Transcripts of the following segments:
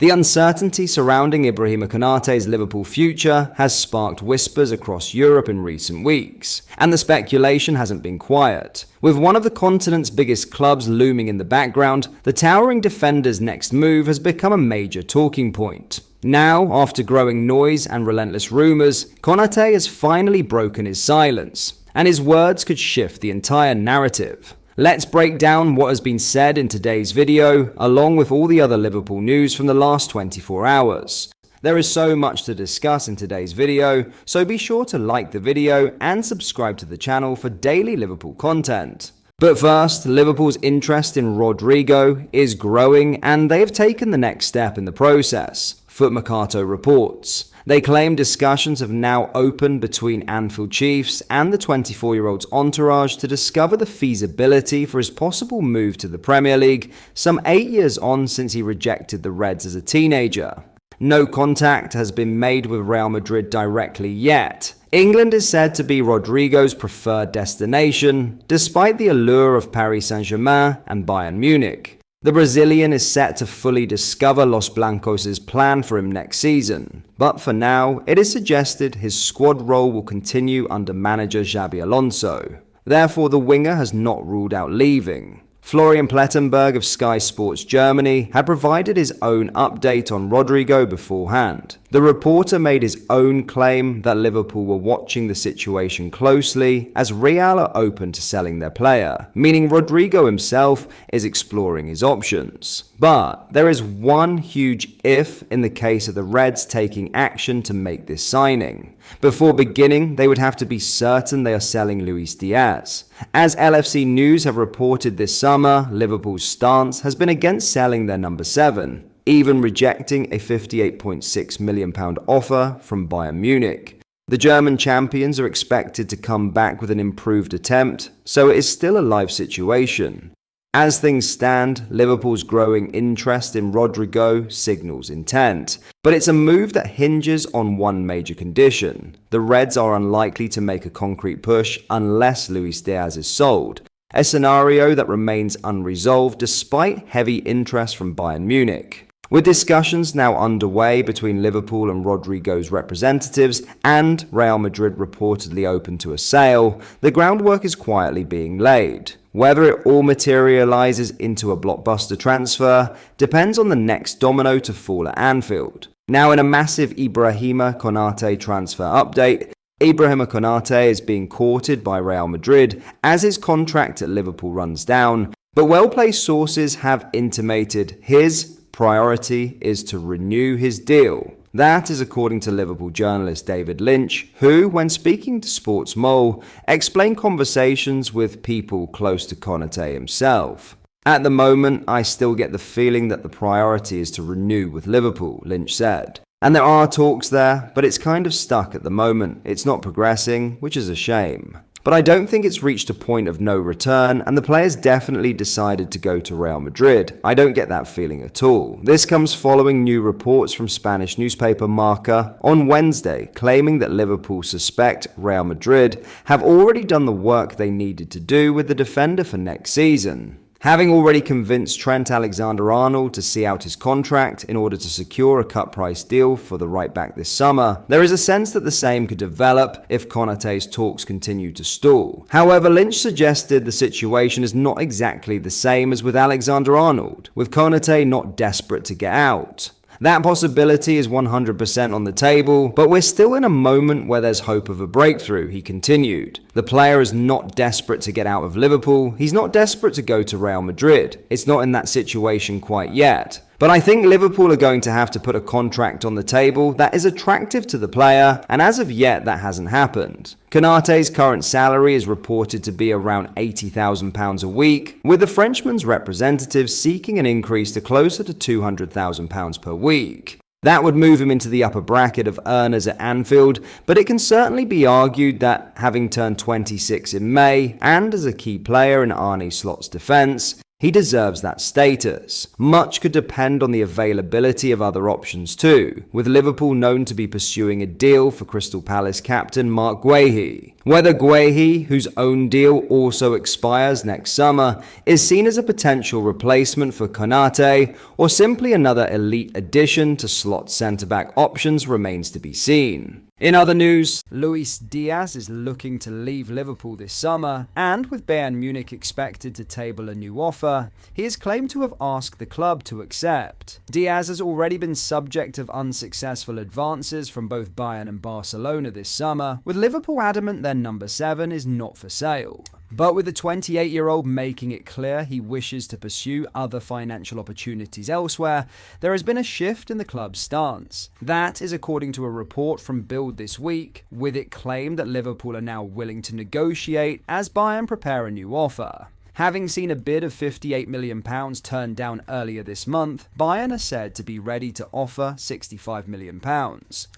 The uncertainty surrounding Ibrahima Konate's Liverpool future has sparked whispers across Europe in recent weeks, and the speculation hasn't been quiet. With one of the continent's biggest clubs looming in the background, the towering defender's next move has become a major talking point. Now, after growing noise and relentless rumours, Konate has finally broken his silence, and his words could shift the entire narrative. Let's break down what has been said in today's video, along with all the other Liverpool news from the last 24 hours. There is so much to discuss in today's video, so be sure to like the video and subscribe to the channel for daily Liverpool content. But first, Liverpool's interest in Rodrigo is growing, and they have taken the next step in the process. Footmercato reports. They claim discussions have now opened between Anfield Chiefs and the 24-year-old's entourage to discover the feasibility for his possible move to the Premier League, some 8 years on since he rejected the Reds as a teenager. No contact has been made with Real Madrid directly yet. England is said to be Rodrigo's preferred destination, despite the allure of Paris Saint-Germain and Bayern Munich. The Brazilian is set to fully discover Los Blancos' plan for him next season, but for now, it is suggested his squad role will continue under manager Xabi Alonso. Therefore, the winger has not ruled out leaving. Florian Plettenberg of Sky Sports Germany had provided his own update on Rodrigo beforehand. The reporter made his own claim that Liverpool were watching the situation closely as Real are open to selling their player, meaning Rodrigo himself is exploring his options. But there is one huge if in the case of the Reds taking action to make this signing. Before beginning, they would have to be certain they are selling Luis Diaz. As LFC News have reported this summer, Liverpool's stance has been against selling their number 7, even rejecting a £58.6 million offer from Bayern Munich. The German champions are expected to come back with an improved attempt, so it is still a live situation. As things stand, Liverpool's growing interest in Rodrigo signals intent, but it's a move that hinges on one major condition. The Reds are unlikely to make a concrete push unless Luis Diaz is sold, a scenario that remains unresolved despite heavy interest from Bayern Munich. With discussions now underway between Liverpool and Rodrigo's representatives and Real Madrid reportedly open to a sale, the groundwork is quietly being laid. Whether it all materializes into a blockbuster transfer depends on the next domino to fall at Anfield. Now, in a massive Ibrahima Konate transfer update, Ibrahima Konate is being courted by Real Madrid as his contract at Liverpool runs down, but well-placed sources have intimated his priority is to renew his deal. That is according to Liverpool journalist David Lynch, who, when speaking to Sports Mole, explained conversations with people close to Konate himself. At the moment, I still get the feeling that the priority is to renew with Liverpool, Lynch said. And there are talks there, but it's kind of stuck at the moment. It's not progressing, which is a shame. But I don't think it's reached a point of no return, and the players definitely decided to go to Real Madrid. I don't get that feeling at all. This comes following new reports from Spanish newspaper Marca on Wednesday, claiming that Liverpool suspect Real Madrid have already done the work they needed to do with the defender for next season. Having already convinced Trent Alexander-Arnold to see out his contract in order to secure a cut-price deal for the right-back this summer, there is a sense that the same could develop if Konate's talks continue to stall. However, Lynch suggested the situation is not exactly the same as with Alexander-Arnold, with Konate not desperate to get out. That possibility is 100% on the table, but we're still in a moment where there's hope of a breakthrough, he continued. The player is not desperate to get out of Liverpool, he's not desperate to go to Real Madrid. It's not in that situation quite yet. But I think Liverpool are going to have to put a contract on the table that is attractive to the player, and as of yet that hasn't happened. Konate's current salary is reported to be around £80,000 a week, with the Frenchman's representatives seeking an increase to closer to £200,000 per week. That would move him into the upper bracket of earners at Anfield, but it can certainly be argued that having turned 26 in May, and as a key player in Arne Slot's defence, He deserves that status. Much could depend on the availability of other options too, with Liverpool known to be pursuing a deal for Crystal Palace captain Mark Guehi. Whether Guehi, whose own deal also expires next summer, is seen as a potential replacement for Konate or simply another elite addition to slot centre-back options remains to be seen. In other news, Luis Diaz is looking to leave Liverpool this summer, and with Bayern Munich expected to table a new offer, he is claimed to have asked the club to accept. Diaz has already been subject of unsuccessful advances from both Bayern and Barcelona this summer, with Liverpool adamant their number 7 is not for sale. But with the 28-year-old making it clear he wishes to pursue other financial opportunities elsewhere, there has been a shift in the club's stance. That is according to a report from Bild this week, with it claimed that Liverpool are now willing to negotiate as Bayern prepare a new offer. Having seen a bid of £58 million turned down earlier this month, Bayern are said to be ready to offer £65 million.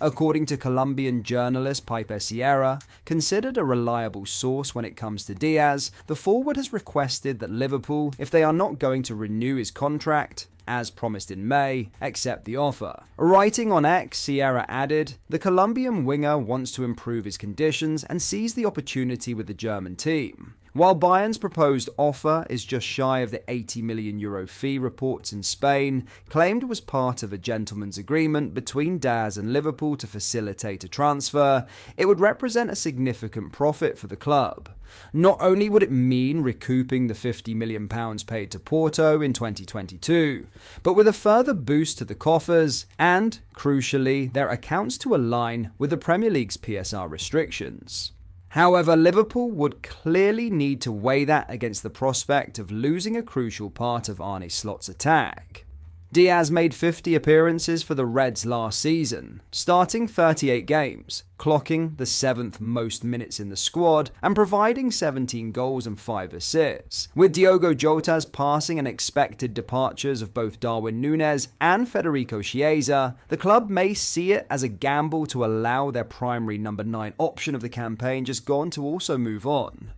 According to Colombian journalist Piper Sierra, considered a reliable source when it comes to Diaz, the forward has requested that Liverpool, if they are not going to renew his contract, as promised in May, accept the offer. Writing on X, Sierra added, "The Colombian winger wants to improve his conditions and sees the opportunity with the German team." While Bayern's proposed offer is just shy of the €80 million fee, reports in Spain claimed it was part of a gentleman's agreement between Diaz and Liverpool to facilitate a transfer, it would represent a significant profit for the club. Not only would it mean recouping the £50 million paid to Porto in 2022, but with a further boost to the coffers and, crucially, their accounts to align with the Premier League's PSR restrictions. However, Liverpool would clearly need to weigh that against the prospect of losing a crucial part of Arne Slot's attack. Diaz made 50 appearances for the Reds last season, starting 38 games, clocking the 7th most minutes in the squad and providing 17 goals and 5 assists. With Diogo Jota's passing and expected departures of both Darwin Núñez and Federico Chiesa, the club may see it as a gamble to allow their primary number 9 option of the campaign just gone to also move on.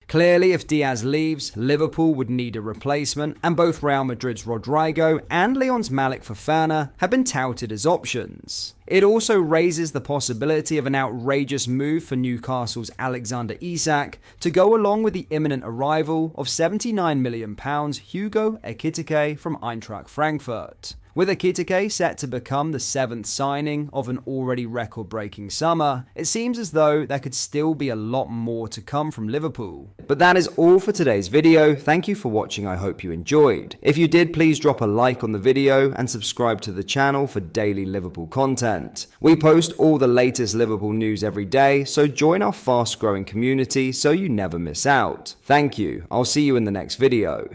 Clearly, if Diaz leaves, Liverpool would need a replacement, and both Real Madrid's Rodrigo and Lyon's Malik Fofana have been touted as options. It also raises the possibility of an outrageous move for Newcastle's Alexander Isak to go along with the imminent arrival of £79 million Hugo Ekitike from Eintracht Frankfurt. With Ekitike set to become the 7th signing of an already record-breaking summer, it seems as though there could still be a lot more to come from Liverpool. But that is all for today's video. Thank you for watching. I hope you enjoyed. If you did, please drop a like on the video and subscribe to the channel for daily Liverpool content. We post all the latest Liverpool news every day, so join our fast-growing community so you never miss out. Thank you. I'll see you in the next video.